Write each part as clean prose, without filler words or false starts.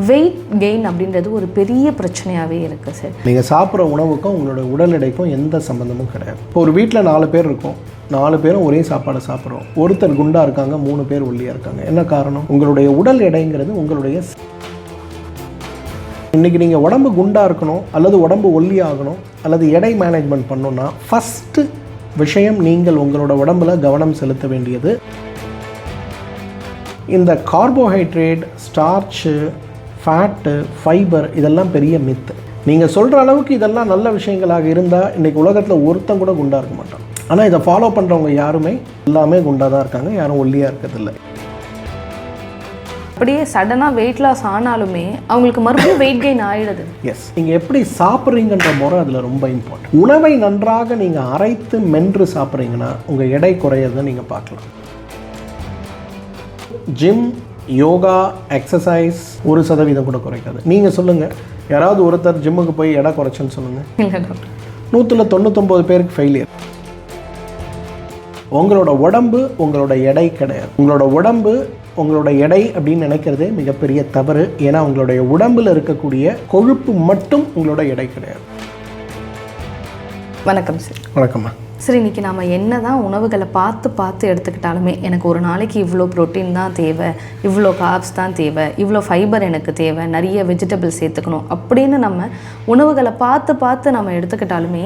Weight gain அப்படின்றது ஒரு பெரிய பிரச்சனையாகவே இருக்குது சார். நீங்கள் சாப்பிட்ற உணவுக்கும் உங்களோட உடல் எடைக்கும் எந்த சம்மந்தமும் கிடையாது. இப்போ ஒரு வீட்டில் 4 பேர் இருக்கோம், 4 பேரும் ஒரே சாப்பாடை சாப்பிட்றோம். ஒருத்தர் குண்டாக இருக்காங்க, 3 பேர் ஒல்லியாக இருக்காங்க. என்ன காரணம்? உங்களுடைய உடல் எடைங்கிறது உங்களுடைய இன்றைக்கி நீங்கள் உடம்பு குண்டாக இருக்கணும் அல்லது உடம்பு ஒல்லியாகணும் அல்லது எடை மேனேஜ்மெண்ட் பண்ணணுன்னா ஃபஸ்ட்டு விஷயம் நீங்கள் உங்களோட உடம்பில் கவனம் செலுத்த வேண்டியது இந்த கார்போஹைட்ரேட், ஸ்டார்ச்சு, ஃபேட்டு, ஃபைபர் இதெல்லாம் பெரிய மித்து. நீங்கள் சொல்கிற அளவுக்கு இதெல்லாம் நல்ல விஷயங்களாக இருந்தால் இன்றைக்கி உலகத்தில் ஒருத்தன் கூட குண்டாக இருக்க மாட்டான். ஆனால் இதை ஃபாலோ பண்ணுறவங்க யாருமே எல்லாமே குண்டாக தான் இருக்காங்க, யாரும் ஒல்லியாக இருக்கிறதில்ல. அப்படியே சடனாக வெயிட் லாஸ் ஆனாலுமே அவங்களுக்கு மறுபடியும் வெயிட் கெயின் ஆகிடுது. எஸ், நீங்கள் எப்படி சாப்பிட்றீங்கன்ற முறை அதில் ரொம்ப இம்பார்ட்டன்ட். உணவை நன்றாக நீங்கள் அரைத்து மென்று சாப்பிட்றீங்கன்னா உங்கள் எடை குறையிறதை நீங்கள் பார்க்கலாம். ஜிம், யோகா, எக்ஸசைஸ் 1% கூட குறைக்காது. நீங்கள் சொல்லுங்கள், யாராவது ஒருத்தர் ஜிம்முக்கு போய் எடை குறைச்சுன்னு சொல்லுங்கள். 199 பேருக்கு ஃபெயிலியர். உங்களோட உடம்பு உங்களோட எடை கிடையாது. உங்களோட உடம்பு உங்களோட எடை அப்படின்னு நினைக்கிறதே மிகப்பெரிய தவறு. ஏன்னா உங்களுடைய உடம்பில் இருக்கக்கூடிய கொழுப்பு மட்டும் உங்களோட எடை கிடையாது. வணக்கம் சார். வணக்கம்மா. சரி, இன்றைக்கி நாம் என்ன தான் உணவுகளை பார்த்து எடுத்துக்கிட்டாலுமே எனக்கு ஒரு நாளைக்கு இவ்வளோ ப்ரோட்டீன் தான் தேவை, இவ்வளோ கார்ப்ஸ் தான் தேவை, இவ்வளோ ஃபைபர் எனக்கு தேவை, நிறைய வெஜிடபிள்ஸ் சேர்த்துக்கணும் அப்படின்னு நம்ம உணவுகளை பார்த்து நம்ம எடுத்துக்கிட்டாலுமே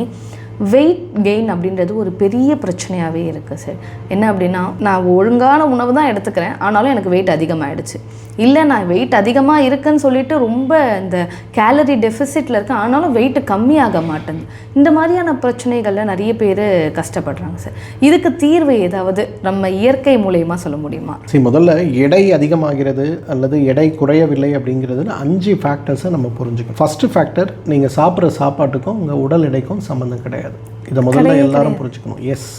வெயிட் கெயின் அப்படின்றது ஒரு பெரிய பிரச்சனையாகவே இருக்குது சார். என்ன அப்படின்னா, நான் ஒழுங்கான உணவு தான் எடுத்துக்கிறேன், ஆனாலும் எனக்கு வெயிட் அதிகமாகிடுச்சு. இல்லை, நான் வெயிட் அதிகமாக இருக்குன்னு சொல்லிட்டு ரொம்ப இந்த கேலரி டெஃபிசிட்டில் இருக்கேன், ஆனாலும் வெயிட்டு கம்மியாக மாட்டேங்குது. இந்த மாதிரியான பிரச்சனைகளில் நிறைய பேர் கஷ்டப்படுறாங்க சார். இதுக்கு தீர்வு ஏதாவது நம்ம இயற்கை மூலயமா சொல்ல முடியுமா? சரி, முதல்ல எடை அதிகமாகிறது அல்லது எடை குறையவில்லை அப்படிங்கிறது 5 ஃபேக்டர்ஸை நம்ம புரிஞ்சுக்கணும். ஃபஸ்ட்டு ஃபேக்டர், நீங்கள் சாப்பிட்ற சாப்பாட்டுக்கும் உங்கள் உடல் எடைக்கும் சம்மந்தம் கிடையாது. இதை முதல்ல எல்லாரும் புரிஞ்சுக்கணும். Yes,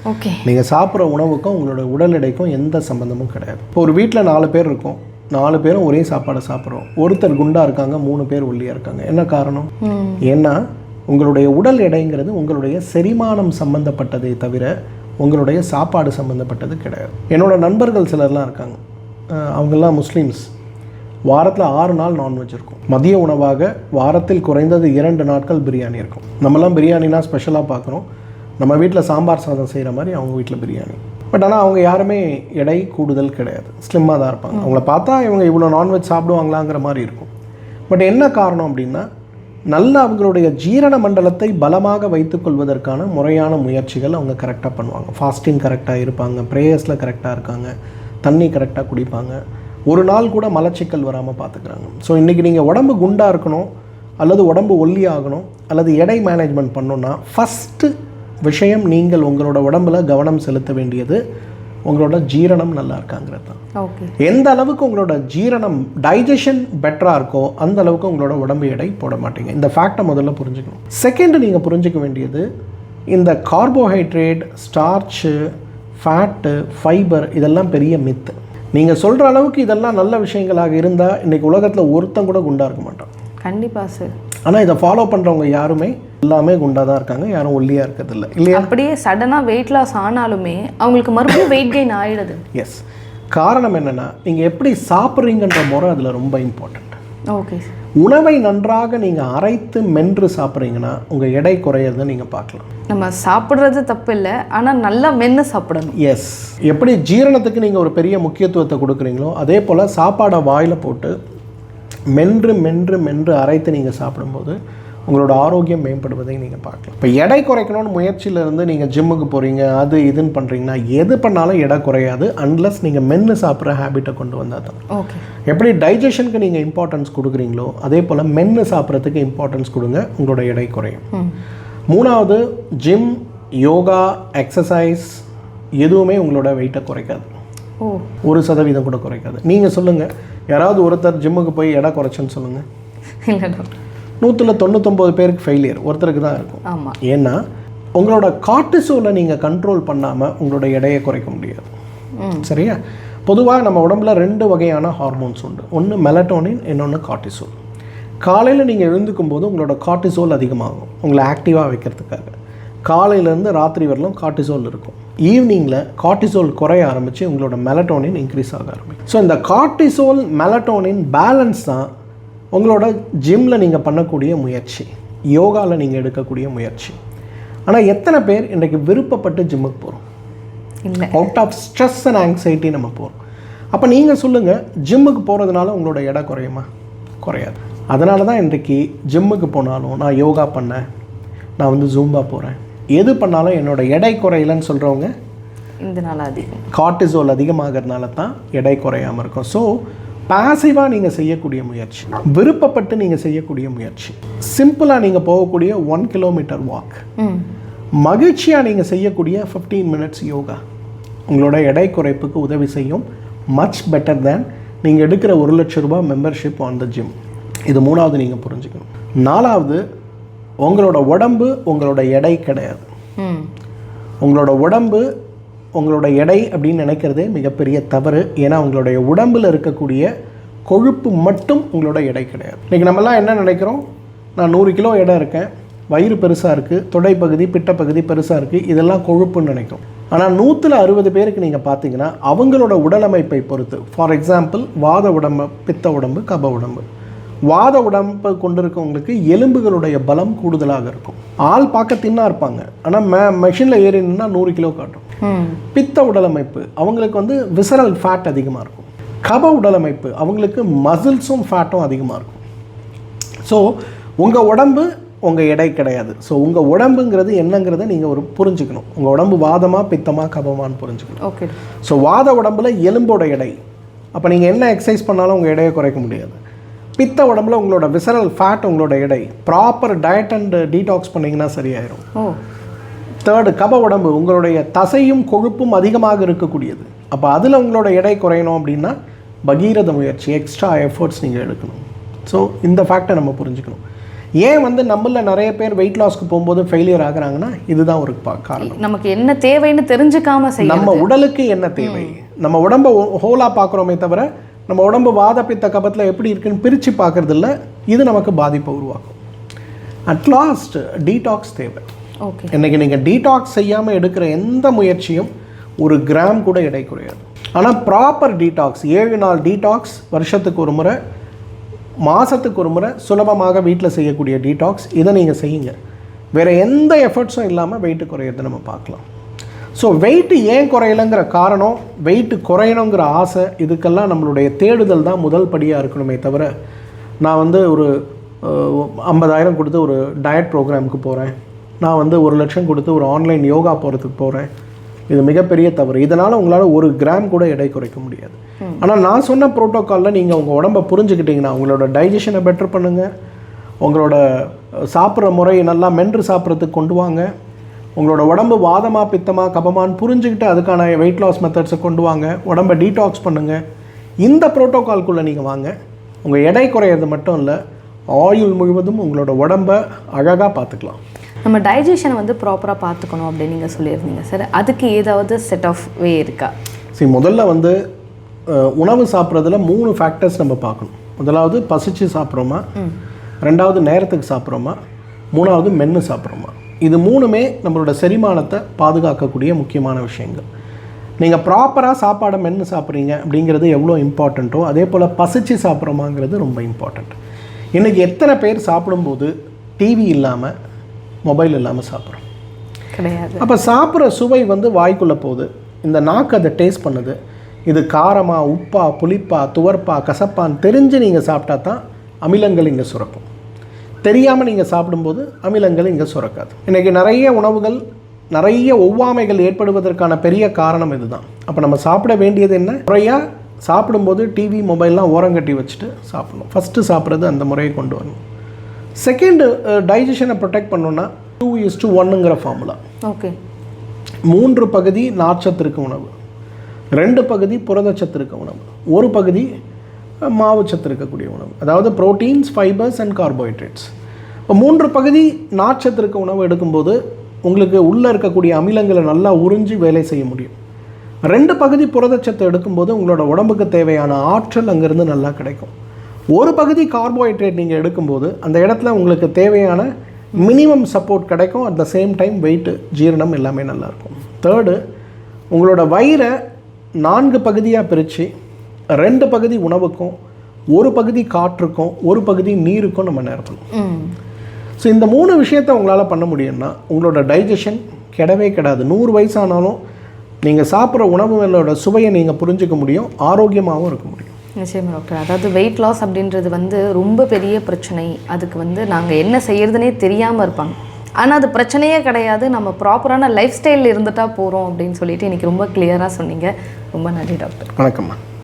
okay. நீங்கள் சாப்பிட்ற உணவுக்கும் உங்களோட உடல் எடைக்கும் எந்த சம்மந்தமும் கிடையாது. இப்போ ஒரு வீட்டில் 4 பேர் இருக்கோம், 4 பேரும் ஒரே சாப்பாடை சாப்பிட்றோம். ஒருத்தர் குண்டாக இருக்காங்க, 3 பேர் ஒல்லியாக இருக்காங்க. என்ன காரணம்? ஏன்னா உங்களுடைய உடல் எடைங்கிறது உங்களுடைய செரிமானம் சம்மந்தப்பட்டதை தவிர உங்களுடைய சாப்பாடு சம்மந்தப்பட்டது கிடையாது. என்னோட நண்பர்கள் சிலர்லாம் இருக்காங்க, அவங்கெல்லாம் முஸ்லீம்ஸ். வாரத்தில் 6 நாள் நான்வெஜ் இருக்கும். மதிய உணவாக வாரத்தில் குறைந்தது 2 நாட்கள் பிரியாணி இருக்கும். நம்மலாம் பிரியாணினா ஸ்பெஷலாக பார்க்குறோம். நம்ம வீட்டில் சாம்பார் சாதம் செய்கிற மாதிரி அவங்க வீட்டில் பிரியாணி. பட் ஆனால் அவங்க யாருமே எடை கூடுதல் கிடையாது, ஸ்லிம்மாக தான் இருப்பாங்க. அவங்கள பார்த்தா இவங்க இவ்வளோ நான்வெஜ் சாப்பிடுவாங்களாங்கிற மாதிரி இருக்கும். பட் என்ன காரணம் அப்படின்னா, நல்ல அவங்களுடைய ஜீரண மண்டலத்தை பலமாக வைத்துக்கொள்வதற்கான முறையான முயற்சிகள் அவங்க கரெக்டாக பண்ணுவாங்க. ஃபாஸ்டிங் கரெக்டாக இருப்பாங்க, ப்ரேயர்ஸில் கரெக்டாக இருக்காங்க, தண்ணி கரெக்டாக குடிப்பாங்க, ஒரு நாள் கூட மலச்சிக்கல் வராமல் பார்த்துக்கிறாங்க. ஸோ இன்றைக்கி நீங்கள் உடம்பு குண்டாக இருக்கணும் அல்லது உடம்பு ஒல்லி ஆகணும் அல்லது எடை மேனேஜ்மெண்ட் பண்ணணுன்னா ஃபஸ்ட்டு விஷயம் நீங்கள் உங்களோட உடம்பில் கவனம் செலுத்த வேண்டியது உங்களோட ஜீரணம் நல்லா இருக்காங்கிறது தான். ஓகே. எந்த அளவுக்கு உங்களோட ஜீரணம் டைஜஷன் பெட்டராக இருக்கோ அந்த அளவுக்கு உங்களோட உடம்பு எடை போட மாட்டீங்க. இந்த ஃபேக்டை முதல்ல புரிஞ்சுக்கணும். செகண்ட், நீங்கள் புரிஞ்சிக்க வேண்டியது இந்த கார்போஹைட்ரேட், ஸ்டார்ச்சு, ஃபேட்டு, ஃபைபர் இதெல்லாம் பெரிய மித்து. நீங்கள் சொல்கிற அளவுக்கு இதெல்லாம் நல்ல விஷயங்களாக இருந்தால் இன்றைக்கி உலகத்தில் ஒருத்தன் கூட குண்டாக இருக்க மாட்டான். கண்டிப்பாக சார். ஆனால் இதை ஃபாலோ பண்ணுறவங்க யாருமே எல்லாமே குண்டாக தான் இருக்காங்க, யாரும் ஒல்லியாக இருக்கிறதில்ல, இல்லையா? அப்படியே சடனாக வெயிட் லாஸ் ஆனாலுமே அவங்களுக்கு மறுபடியும் வெயிட் கெயின் ஆகிடுது. எஸ், காரணம் என்னென்னா, நீங்கள் எப்படி சாப்பிட்றீங்கன்ற முறை அதில் ரொம்ப இம்பார்ட்டண்ட். ஓகே. உணவை நன்றாக நீங்கள் அரைத்து மென்று சாப்பிட்றீங்கன்னா உங்கள் எடை குறையிறதை நீங்கள் பார்க்கலாம். நம்ம சாப்பிட்றது தப்பு இல்லை, ஆனால் நல்லா மென்று சாப்பிடணும். எஸ், எப்படி ஜீரணத்துக்கு நீங்கள் ஒரு பெரிய முக்கியத்துவத்தை கொடுக்குறீங்களோ அதே போல் சாப்பாடை வாயில் போட்டு மென்று மென்று மென்று அரைத்து நீங்கள் சாப்பிடும்போது உங்களோட ஆரோக்கியம் மேம்படுவதை நீங்கள் பார்க்கலாம். இப்போ எடை குறைக்கணும்னு முயற்சியிலேருந்து நீங்கள் ஜிம்முக்கு போகிறீங்க, அது இதுன்னு பண்ணுறீங்கன்னா எது பண்ணாலும் எடை குறையாது அன்லஸ் நீங்கள் மென்று சாப்பிட்ற ஹேபிட்டை கொண்டு வந்தால் தான். ஓகே. எப்படி டைஜஷனுக்கு நீங்கள் இம்பார்ட்டன்ஸ் கொடுக்குறீங்களோ அதே போல் மென்று சாப்பிட்றதுக்கு இம்பார்ட்டன்ஸ் கொடுங்க, உங்களோட எடை குறையும். 3வது, ஜிம், யோகா, எக்ஸசைஸ் எதுவுமே உங்களோட வெயிட்டை குறைக்காது. 1% கூட குறைக்காது. நீங்கள் சொல்லுங்கள், யாராவது ஒருத்தர் ஜிம்முக்கு போய் எடை குறைச்சுன்னு சொல்லுங்கள். இல்லை டாக்டர், 199 பேருக்கு ஃபெயிலியர் ஒருத்தருக்கு தான் இருக்கும். ஆமாம். ஏன்னா உங்களோட கார்டிசோலை நீங்கள் கண்ட்ரோல் பண்ணாமல் உங்களோட எடையை குறைக்க முடியாது. சரியா? பொதுவாக நம்ம உடம்புல 2 வகையான ஹார்மோன்ஸ் உண்டு. ஒன்று மெலட்டோனின், இன்னொன்று கார்டிசோல். காலையில் நீங்கள் எழுந்துக்கும் போது உங்களோட கார்டிசோல் அதிகமாகும், உங்களை ஆக்டிவாக வைக்கிறதுக்காக. காலையிலேருந்து ராத்திரி வரலும் கார்டிசோல் இருக்கும். ஈவினிங்கில் கார்டிசோல் குறைய ஆரம்பித்து உங்களோட மெலட்டோனின் இன்க்ரீஸ் ஆக ஆரம்பிக்கும். ஸோ இந்த கார்டிசோல் மெலட்டோனின் பேலன்ஸ் தான் உங்களோட ஜிம்மில் நீங்கள் பண்ணக்கூடிய முயற்சி, யோகாவில் நீங்கள் எடுக்கக்கூடிய முயற்சி. ஆனால் எத்தனை பேர் இன்றைக்கு விருப்பப்பட்டு ஜிம்முக்கு போகிறோம்? இல்லை. Out of stress and anxiety நம்ம போகிறோம். அப்போ நீங்கள் சொல்லுங்கள், ஜிம்முக்கு போகிறதுனால உங்களோட எடை குறையுமா? குறையாது. அதனால தான் இன்றைக்கி ஜிம்முக்கு போனாலும் நான் யோகா பண்ணேன், நான் வந்து ஜூம்பா போகிறேன், எது பண்ணாலும் என்னோடய எடை குறையலன்னு சொல்கிறவங்க இந்த நாள் அதிகம் கார்டிசோல் அதிகமாகிறதுனால தான் எடை குறையாமல் இருக்கும். ஸோ பாசிவாக நீங்கள் செய்யக்கூடிய முயற்சி, விருப்பப்பட்டு நீங்கள் செய்யக்கூடிய முயற்சி, சிம்பிளாக நீங்கள் போகக்கூடிய 1 கிலோமீட்டர் வாக், மகிழ்ச்சியாக நீங்கள் செய்யக்கூடிய 15 மினிட்ஸ் யோகா உங்களோட எடை குறைப்புக்கு உதவி செய்யும். மச் பெட்டர் தேன் நீங்கள் எடுக்கிற 1 லட்ச ரூபாய் மெம்பர்ஷிப் ஆன் த ஜிம். இது 3வது நீங்கள் புரிஞ்சுக்கணும். 4வது, உங்களோட உடம்பு உங்களோட எடை கிடையாது. உங்களோட உடம்பு உங்களோட எடை அப்படின்னு நினைக்கிறதே மிகப்பெரிய தவறு. ஏன்னா உங்களுடைய உடம்பில் இருக்கக்கூடிய கொழுப்பு மட்டும் உங்களோட எடை கிடையாது. இன்றைக்கி நம்மலாம் என்ன நினைக்கிறோம், நான் 100 கிலோ எடை இருக்கேன், வயிறு பெருசாக இருக்குது, தொடைப்பகுதி பிட்டப்பகுதி பெருசாக இருக்குது, இதெல்லாம் கொழுப்புன்னு நினைக்கிறோம். ஆனால் 160 பேருக்கு நீங்கள் பார்த்தீங்கன்னா அவங்களோட உடலமைப்பை பொறுத்து, ஃபார் எக்ஸாம்பிள் வாத உடம்பு, பித்த உடம்பு, கப உடம்பு. வாத உடம்பு கொண்டிருக்கவங்களுக்கு எலும்புகளுடைய பலம் கூடுதலாக இருக்கும். ஆள் பார்க்க தின்னா இருப்பாங்க, ஆனால் மெஷினில் ஏறினா 100 கிலோ காட்டும். பித்த உடலமைப்பு அவங்களுக்கு வந்து விசரல் ஃபேட் அதிகமாக இருக்கும். கப உடலமைப்பு அவங்களுக்கு மசில்ஸும் ஃபேட்டும் அதிகமாக இருக்கும். ஸோ உங்கள் உடம்பு உங்கள் எடை கிடையாது. ஸோ உங்கள் உடம்புங்கிறது என்னங்கிறத நீங்கள் ஒரு புரிஞ்சுக்கணும். உங்கள் உடம்பு வாதமாக பித்தமாக கபமானு புரிஞ்சுக்கணும். ஓகே. ஸோ வாத உடம்புல எலும்போட எடை, அப்போ நீங்கள் என்ன எக்ஸசைஸ் பண்ணாலும் உங்கள் எடையை குறைக்க முடியாது. பித்த உடம்புல உங்களோட விசரல் ஃபேட் உங்களோட எடை, ப்ராப்பர் டயட் அண்ட் டீடாக்ஸ் பண்ணிங்கன்னா சரியாயிடும். 3rd, கப உடம்பு உங்களுடைய தசையும் கொழுப்பும் அதிகமாக இருக்கக்கூடியது. அப்போ அதில் உங்களோட எடை குறையணும் அப்படின்னா பகீரத முயற்சி, எக்ஸ்ட்ரா எஃபர்ட்ஸ் நீங்கள் எடுக்கணும். ஸோ இந்த ஃபேக்டை நம்ம புரிஞ்சுக்கணும். ஏன் வந்து நம்மள நிறைய பேர் வெயிட் லாஸ்க்கு போகும்போது ஃபெயிலியர் ஆகுறாங்கன்னா இதுதான் ஒரு காரணம். நமக்கு என்ன தேவைன்னு தெரிஞ்சுக்காம செய்ய, நம்ம உடலுக்கு என்ன தேவை, நம்ம உடம்பை ஹோலாக பார்க்குறோமே தவிர நம்ம உடம்பு வாத பித்த கபத்தில் எப்படி இருக்குன்னு பிரித்து பார்க்குறதில்ல. இது நமக்கு பாதிப்பை உருவாக்கும். அட் லாஸ்ட் டீடாக்ஸ் தேவை. ஓகே. இன்றைக்கி நீங்கள் டீடாக்ஸ் செய்யாமல் எடுக்கிற எந்த முயற்சியும் 1 கிராம் கூட எடை குறையாது. ஆனால் ப்ராப்பர் டீடாக்ஸ், 7 நாள் டீடாக்ஸ், வருஷத்துக்கு ஒரு முறை, மாதத்துக்கு ஒரு முறை, சுலபமாக வீட்டில் செய்யக்கூடிய டீடாக்ஸ், இதை நீங்கள் செய்யுங்க. வேறு எந்த எஃபர்ட்ஸும் இல்லாமல் வெயிட்டு குறையிறத நம்ம பார்க்கலாம். ஸோ வெயிட்டு ஏன் குறையலைங்கிற காரணம், வெயிட்டு குறையணுங்கிற ஆசை, இதுக்கெல்லாம் நம்மளுடைய தேடுதல் தான் முதல் படியாக இருக்கணுமே தவிர, நான் வந்து ஒரு 50,000 கொடுத்து ஒரு டயட் ப்ரோக்ராமுக்கு போகிறேன், நான் வந்து 1 லட்சம் கொடுத்து ஒரு ஆன்லைன் யோகா போகிறதுக்கு போகிறேன், இது மிகப்பெரிய தவறு. இதனால் உங்களால் 1 கிராம் கூட எடை குறைக்க முடியாது. ஆனால் நான் சொன்ன ப்ரோட்டோக்காலில் நீங்கள் உங்கள் உடம்பை புரிஞ்சுக்கிட்டிங்கன்னா உங்களோட டைஜஷனை பெட்டர் பண்ணுங்கள், உங்களோட சாப்பிட்ற முறையை நல்லா மென்று சாப்பிட்றதுக்கு கொண்டு வாங்க, உங்களோட உடம்பு வாதமாக பித்தமாக கபமான்னு புரிஞ்சுக்கிட்டு அதுக்கான வெயிட் லாஸ் மெத்தட்ஸை கொண்டு வாங்க, உடம்பை டீடாக்ஸ் பண்ணுங்கள். இந்த ப்ரோட்டோக்கால்குள்ளே நீங்கள் வாங்க. உங்கள் எடை குறையிறது மட்டும் இல்லை, ஆயுள் முழுவதும் உங்களோட உடம்பை அழகாக பார்த்துக்கலாம். நம்ம டைஜஷனை வந்து ப்ராப்பராக பார்த்துக்கணும் அப்படின்னு நீங்கள் சொல்லியிருந்தீங்க சார். அதுக்கு ஏதாவது செட் ஆஃப் வே இருக்கா? சரி, முதல்ல வந்து உணவு சாப்பிட்றதுல 3 ஃபேக்டர்ஸ் நம்ம பார்க்கணும். முதலாவது பசிச்சு சாப்பிட்றோமா, 2வது நேரத்துக்கு சாப்பிட்றோமா, 3வது மென்று சாப்பிட்றோமா. இது 3மே நம்மளோட செரிமானத்தை பாதுகாக்கக்கூடிய முக்கியமான விஷயங்கள். நீங்கள் ப்ராப்பராக சாப்பாடை மென்று சாப்பிட்றீங்க அப்படிங்கிறது எவ்வளோ இம்பார்ட்டண்ட்டோ அதே போல் பசிச்சு சாப்பிட்றோமாங்கிறது ரொம்ப இம்பார்ட்டண்ட். இன்றைக்கி எத்தனை பேர் சாப்பிடும்போது டிவி இல்லாமல் மொபைல் இல்லாமல் சாப்பிட்றோம்? கிடையாது. அப்போ சாப்பிட்ற சுவை வந்து வாய்க்குள்ளே போகுது, இந்த நாக்கு அதை டேஸ்ட் பண்ணுது, இது காரமா, உப்பா, புளிப்பா, துவர்ப்பா, கசப்பான்னு தெரிஞ்சு நீங்கள் சாப்பிட்டா தான் அமிலங்கள் இங்கே சுரக்கும். தெரியாமல் நீங்கள் சாப்பிடும்போது அமிலங்கள் இங்கே சுரக்காது. இன்றைக்கி நிறைய உணவுகள், நிறைய ஒவ்வாமைகள் ஏற்படுவதற்கான பெரிய காரணம் இதுதான். அப்போ நம்ம சாப்பிட வேண்டியது என்ன, முறையாக சாப்பிடும்போது டிவி மொபைல்லாம் ஓரங்கட்டி வச்சுட்டு சாப்பிடணும். ஃபஸ்ட்டு சாப்பிட்றது அந்த முறையை கொண்டு வரணும். செகண்டு, டைஜஷனை ப்ரொடெக்ட் பண்ணோன்னா 2:1ங்கிற ஃபார்முலா. ஓகே. 3 பகுதி நார்ச்சத்து இருக்க உணவு, 2 பகுதி புரதச்சத்து இருக்க உணவு, 1 பகுதி மாவுச்சத்து இருக்கக்கூடிய உணவு. அதாவது ப்ரோட்டீன்ஸ், ஃபைபர்ஸ் அண்ட் கார்போஹைட்ரேட்ஸ். இப்போ 3 பகுதி நார்ச்சத்து இருக்க உணவு எடுக்கும்போது உங்களுக்கு உள்ளே இருக்கக்கூடிய அமிலங்களை நல்லா உறிஞ்சி வேலை செய்ய முடியும். 2 பகுதி புரதச்சத்து எடுக்கும்போது உங்களோட உடம்புக்கு தேவையான ஆற்றல் அங்கேருந்து நல்லா கிடைக்கும். 1 பகுதி கார்போஹைட்ரேட் நீங்கள் எடுக்கும்போது அந்த இடத்துல உங்களுக்கு தேவையான மினிமம் சப்போர்ட் கிடைக்கும். At the same time weight, ஜீரணம் எல்லாமே நல்லாயிருக்கும். தேர்டு, உங்களோட வயிறை 4 பகுதியாக பிரித்து 2 பகுதி உணவுக்கும் ஒரு பகுதி காற்றுக்கும் ஒரு பகுதி நீருக்கும் நம்ம நிரப்பணும். ஸோ இந்த 3 விஷயத்தை உங்களால் பண்ண முடியும்னா உங்களோட டைஜஷன் கெடவே கெடாது. 100 வயசானாலும் நீங்கள் சாப்பிட்ற உணவுகளோட சுவையை நீங்கள் புரிஞ்சிக்க முடியும், ஆரோக்கியமாகவும் இருக்க முடியும். நிச்சயமாக டாக்டர். அதாவது வெயிட் லாஸ் அப்படின்றது வந்து ரொம்ப பெரிய பிரச்சனை. அதுக்கு வந்து நாங்கள் என்ன செய்யறதுனே தெரியாமல் இருப்பாங்க. ஆனால் அது பிரச்சனையே கிடையாது, நம்ம ப்ராப்பரான லைஃப் ஸ்டைலில் இருந்துட்டா போகிறோம் அப்படின்னு சொல்லிட்டு இன்றைக்கி ரொம்ப கிளியராக சொன்னீங்க. ரொம்ப நன்றி டாக்டர். வணக்கம்மா.